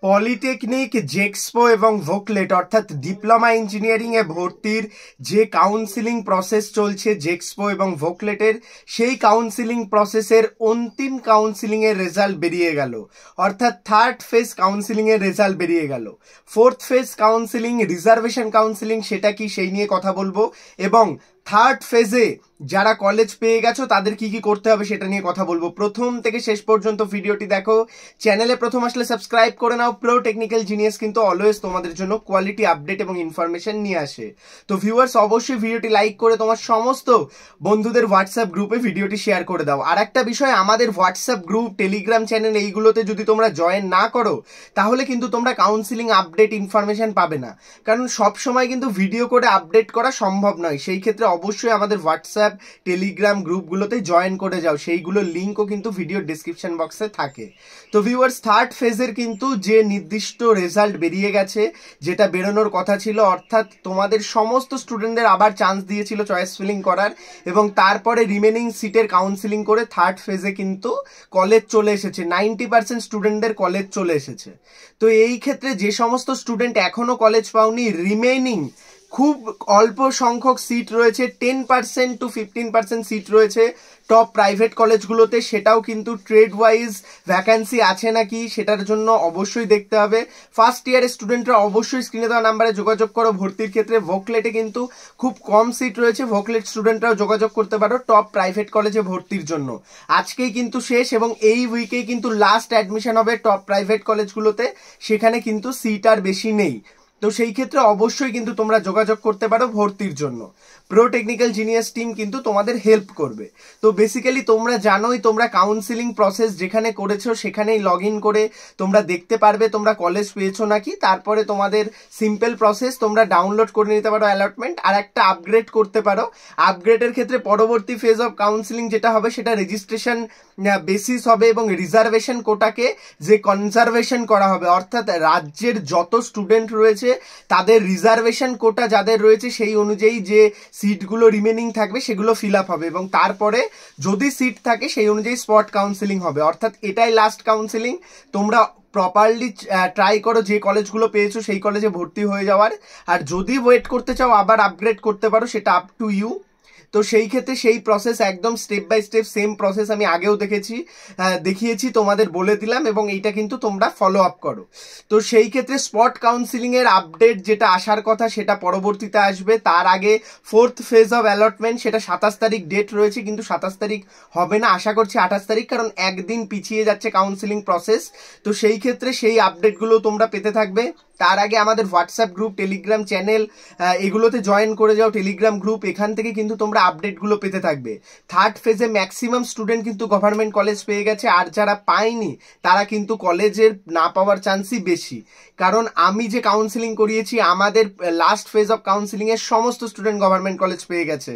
Polytechnic, জেক্সপো এবং ভোকলেট অর্থাৎ diploma engineering এ ভর্তির যে কাউন্সিলিং প্রসেস চলছে জেক্সপো এবং ভোকলেটের, সেই কাউন্সিলিং প্রসেসের অন্তিম কাউন্সিলিং এর রেজাল্ট বেরিয়ে গেল। অর্থাৎ থার্ড ফেজ কাউন্সিলিং এর রেজাল্ট বেরিয়ে গেল। Fourth phase counselling, reservation counselling, সেটা কি সেই নিয়ে কথা বলবো, এবং থার্ড ফেজে যারা কলেজ পেয়ে গেছো তাদের কি কি করতে হবে সেটা নিয়ে কথা বলবো। প্রথম থেকে শেষ পর্যন্ত ভিডিওটি দেখো। চ্যানেলে প্রথম আসলে সাবস্ক্রাইব করে নাও। প্রো টেকনিক্যাল জিনিয়াস কিন্তু অলওয়েজ তোমাদের জন্য কোয়ালিটি আপডেট এবং ইনফরমেশন নিয়ে আসে। তো ভিউয়ার্স, অবশ্যই ভিডিওটি লাইক করে তোমার সমস্ত বন্ধুদের হোয়াটসঅ্যাপ গ্রুপে ভিডিওটি শেয়ার করে দাও। আর একটা বিষয়, আমাদের হোয়াটসঅ্যাপ গ্রুপ, টেলিগ্রাম চ্যানেল, এইগুলোতে যদি তোমরা জয়েন না করো তাহলে কিন্তু তোমরা কাউন্সিলিং আপডেট ইনফরমেশন পাবে না, কারণ সব সময় কিন্তু ভিডিও করে আপডেট করা সম্ভব নয়। সেই ক্ষেত্রে অবশ্যই আমাদের হোয়াটসঅ্যাপ, টেলিগ্রাম গ্রুপগুলোতে জয়েন করে যাও। সেইগুলোর লিঙ্কও কিন্তু ভিডিও ডিসক্রিপশন বক্সে থাকে। তো ভিউয়ার্স, থার্ড ফেজের কিন্তু যে নির্দিষ্ট রেজাল্ট বেরিয়ে গেছে, যেটা বেরোনোর কথা ছিল, অর্থাৎ তোমাদের সমস্ত স্টুডেন্টদের আবার চান্স দিয়েছিল চয়েস ফিলিং করার, এবং তারপরে রিমেনিং সিটের কাউন্সিলিং করে থার্ড ফেজে কিন্তু কলেজ চলে এসেছে। 90% স্টুডেন্টদের কলেজ চলে এসেছে। তো এই ক্ষেত্রে যে সমস্ত স্টুডেন্ট এখনো কলেজ পাওনি, রিমেনিং খুব অল্প সংখ্যক সিট রয়েছে, 10% to 15% সিট রয়েছে টপ প্রাইভেট কলেজগুলোতে। সেটাও কিন্তু ট্রেড ওয়াইজ ভ্যাকান্সি আছে নাকি সেটার জন্য অবশ্যই দেখতে হবে। ফার্স্ট ইয়ারের স্টুডেন্টরা অবশ্যই স্ক্রিনে দেওয়া নাম্বারে যোগাযোগ করো ভর্তির ক্ষেত্রে। ভোকলেটে কিন্তু খুব কম সিট রয়েছে, ভোকলেট স্টুডেন্টরাও যোগাযোগ করতে পারো টপ প্রাইভেট কলেজে ভর্তির জন্য। আজকেই কিন্তু শেষ, এবং এই উইকেই কিন্তু লাস্ট অ্যাডমিশন হবে টপ প্রাইভেট কলেজগুলোতে। সেখানে কিন্তু সিট আর বেশি নেই। তো সেই ক্ষেত্রে অবশ্যই কিন্তু তোমরা যোগাযোগ করতে পারো ভর্তির জন্য। প্রো টেকনিক্যাল জিনিয়াস টিম কিন্তু তোমাদের হেল্প করবে। তো বেসিক্যালি তোমরা জানোই, তোমরা কাউন্সিলিং প্রসেস যেখানে করেছো সেখানেই লগ ইন করে তোমরা দেখতে পারবে তোমরা কলেজ পেয়েছো নাকি। তারপরে তোমাদের সিম্পল প্রসেস, তোমরা ডাউনলোড করে নিতে পারো অ্যালটমেন্ট, আর একটা আপগ্রেড করতে পারো। আপগ্রেডের ক্ষেত্রে পরবর্তী ফেজ অফ কাউন্সিলিং যেটা হবে সেটা রেজিস্ট্রেশন বেসিস হবে, এবং রিজার্ভেশন কোটাকে যে কনজারভেশন করা হবে, অর্থাৎ রাজ্যের যত স্টুডেন্ট রয়েছে তাদের রিজার্ভেশন কোটা যাদের রয়েছে সেই অনুযায়ী যে সিটগুলো রিমেনিং থাকবে সেগুলো ফিল আপ হবে, এবং তারপরে যদি সিট থাকে সেই অনুযায়ী স্পট কাউন্সিলিং হবে। অর্থাৎ এটাই লাস্ট কাউন্সিলিং। তোমরা প্রপারলি ট্রাই করো যে কলেজগুলো পেয়েছো সেই কলেজে ভর্তি হয়ে যাওয়ার। আর যদি ওয়েট করতে চাও আবার আপগ্রেড করতে পারো, সেটা আপ টু ইউ। তো সেই ক্ষেত্রে সেই প্রসেস একদম step by step same process আমি আগেও দেখিয়েছি, তোমাদের বলে দিলাম, এবং এইটা কিন্তু তোমরা ফলো আপ করো। তো সেই ক্ষেত্রে স্পট কাউন্সিলিং এর আপডেট যেটা আসার কথা সেটা পরবর্তীতে আসবে। তার আগে ফোর্থ ফেজ অফ অ্যালটমেন্ট, সেটা 27 তারিখ ডেট রয়েছে, কিন্তু 27 তারিখ হবে না, আশা করছি 28 তারিখ, কারণ একদিন পিছিয়ে যাচ্ছে কাউন্সিলিং প্রসেস। তো সেই ক্ষেত্রে সেই আপডেটগুলো তোমরা পেতে থাকবে। তার আগে আমাদের হোয়াটসঅ্যাপ গ্রুপ, টেলিগ্রাম চ্যানেল, এগুলোতে জয়েন করে যাও, টেলিগ্রাম গ্রুপ, এখান থেকে কিন্তু তোমরা আপডেটগুলো পেতে থাকবে। থার্ড ফেজে ম্যাক্সিমাম স্টুডেন্ট কিন্তু গভর্নমেন্ট কলেজ পেয়ে গেছে, আর যারা পায়নি তারা কিন্তু কলেজের না পাওয়ার চান্সই বেশি। কারণ আমি যে কাউন্সিলিং করিয়েছি, আমাদের লাস্ট ফেজ অফ কাউন্সিলিং এর সমস্ত স্টুডেন্ট গভর্নমেন্ট কলেজ পেয়ে গেছে।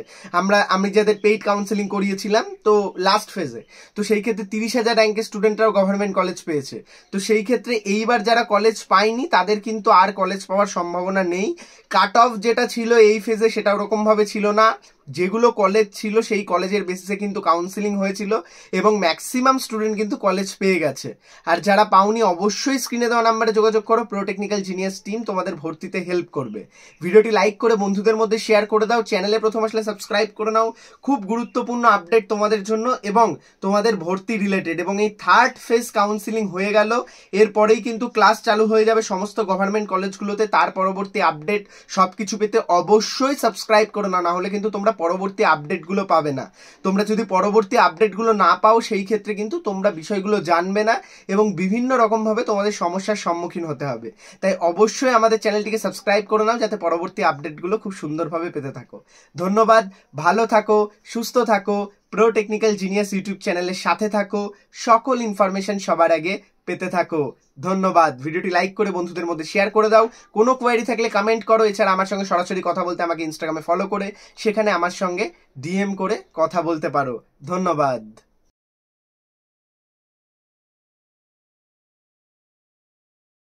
আমি যাদের পেইড কাউন্সিলিং করিয়েছিলাম তো লাস্ট ফেজে, তো সেই ক্ষেত্রে 30,000 র্যাঙ্কের স্টুডেন্টরাও গভর্নমেন্ট কলেজ পেয়েছে। তো সেই ক্ষেত্রে এইবার যারা কলেজ পায়নি তাদের কিন্তু আর কলেজ পাওয়ার সম্ভাবনা নেই। কাট অফ যেটা ছিল এই ফেজে সেটা ওরকম ভাবে ছিল না। যেগুলো কলেজ ছিল সেই কলেজের বেসিসে কিন্তু কাউন্সিলিং হয়েছিল, এবং ম্যাক্সিমাম স্টুডেন্ট কিন্তু কলেজ পেয়ে গেছে। আর যারা পাওনি অবশ্যই স্ক্রিনে দেওয়া নাম্বারে যোগাযোগ করো। প্রো টেকনিক্যাল জিনিয়াস টিম তোমাদের ভর্তিতে হেল্প করবে। ভিডিওটি লাইক করে বন্ধুদের মধ্যে শেয়ার করে দাও। চ্যানেলে প্রথম আসলে সাবস্ক্রাইব করে নাও। খুব গুরুত্বপূর্ণ আপডেট তোমাদের জন্য এবং তোমাদের ভর্তি রিলেটেড। এবং এই থার্ড ফেজ কাউন্সিলিং হয়ে গেল, এরপরেই কিন্তু ক্লাস চালু হয়ে যাবে সমস্ত গভর্নমেন্ট কলেজগুলোতে। তার পরবর্তী আপডেট সবকিছু পেতে অবশ্যই সাবস্ক্রাইব করো, না হলে কিন্তু তোমরা পরবর্তী আপডেটগুলো পাবে না। তোমরা যদি পরবর্তী আপডেটগুলো না পাও সেই ক্ষেত্রে কিন্তু তোমরা বিষয়গুলো জানবে না, এবং বিভিন্ন রকম ভাবে তোমাদের সমস্যার সম্মুখীন হতে হবে। তাই অবশ্যই আমাদের চ্যানেলটিকে সাবস্ক্রাইব করে নাও, যাতে পরবর্তী আপডেটগুলো খুব সুন্দরভাবে পেতে থাকো। ধন্যবাদ, ভালো থাকো, সুস্থ থাকো, প্রো টেকনিক্যাল জিনিয়াস ইউটিউব চ্যানেলের সাথে থাকো, সকল ইনফরমেশন সবার আগে পেতে থাকো। ধন্যবাদ। ভিডিওটি লাইক করে বন্ধুদের মধ্যে শেয়ার করে দাও। কোনো কোয়ারি থাকলে কমেন্ট করো। এছাড়া আমার সঙ্গে সরাসরি কথা বলতে আমাকে ইনস্টাগ্রামে ফলো করে সেখানে আমার সঙ্গে ডিএম করে কথা বলতে পারো। ধন্যবাদ।